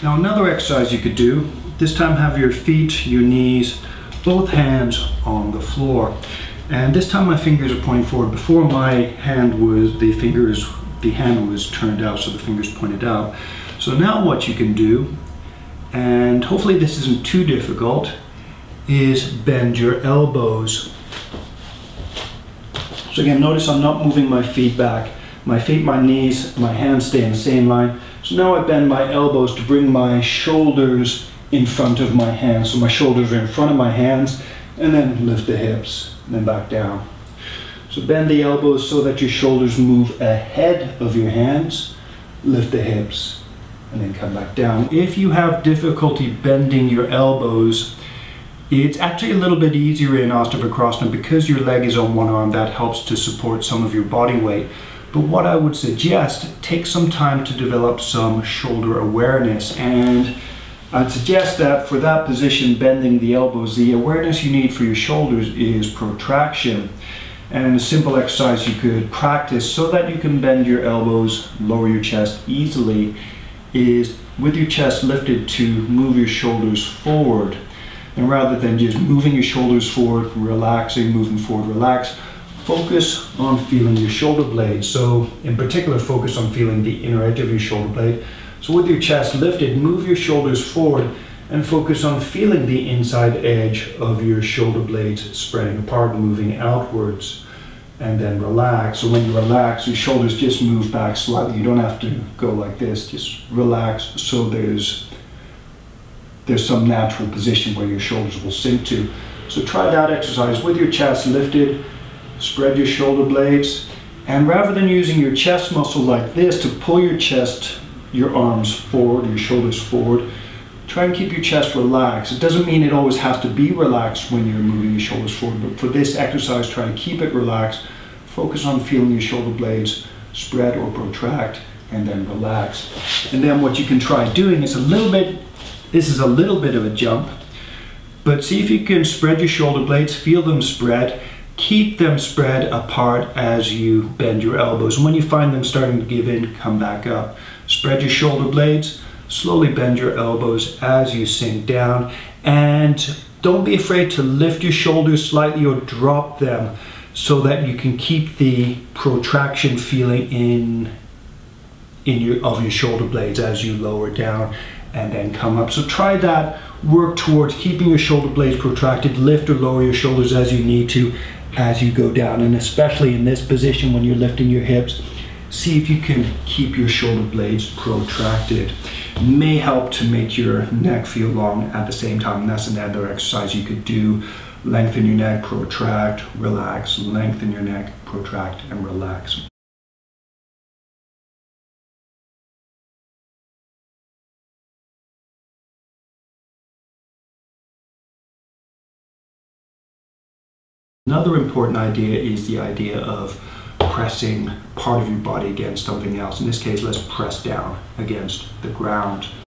Now another exercise you could do, this time have your feet, your knees, both hands on the floor. And this time my fingers are pointing forward. Before my hand was, the hand was turned out, so the fingers pointed out. So now what you can do, and hopefully this isn't too difficult, is bend your elbows. So again, notice I'm not moving my feet back. My feet, my knees, my hands stay in the same line. So now I bend my elbows to bring my shoulders in front of my hands. So my shoulders are in front of my hands, and then lift the hips, and then back down. So bend the elbows so that your shoulders move ahead of your hands, lift the hips, and then come back down. If you have difficulty bending your elbows, it's actually a little bit easier in Astavakrasana because your leg is on one arm. That helps to support some of your body weight. But what I would suggest, take some time to develop some shoulder awareness. And I'd suggest that for that position, bending the elbows, the awareness you need for your shoulders is protraction. And a simple exercise you could practice so that you can bend your elbows, lower your chest easily, is with your chest lifted to move your shoulders forward. And rather than just moving your shoulders forward, relaxing, moving forward, relax, focus on feeling your shoulder blades. So in particular, focus on feeling the inner edge of your shoulder blade. So with your chest lifted, move your shoulders forward and focus on feeling the inside edge of your shoulder blades spreading apart, moving outwards, and then relax. So when you relax, your shoulders just move back slightly. You don't have to go like this, just relax so there's some natural position where your shoulders will sink to. So try that exercise with your chest lifted. Spread your shoulder blades, and rather than using your chest muscle like this to pull your chest, your arms forward, your shoulders forward, try and keep your chest relaxed. It doesn't mean it always has to be relaxed when you're moving your shoulders forward, but for this exercise, try to keep it relaxed. Focus on feeling your shoulder blades spread or protract, and then relax. And then what you can try doing is this is a little bit of a jump, but see if you can spread your shoulder blades, feel them spread. Keep them spread apart as you bend your elbows. And when you find them starting to give in, come back up. Spread your shoulder blades, slowly bend your elbows as you sink down. And don't be afraid to lift your shoulders slightly or drop them so that you can keep the protraction feeling of your shoulder blades as you lower down and then come up. So try that. Work towards keeping your shoulder blades protracted. Lift or lower your shoulders as you need to as you go down, and especially in this position when you're lifting your hips, see if you can keep your shoulder blades protracted. It may help to make your neck feel long at the same time, and that's another exercise you could do. Lengthen your neck, protract, relax, lengthen your neck, protract, and relax. Another important idea is the idea of pressing part of your body against something else. In this case, let's press down against the ground.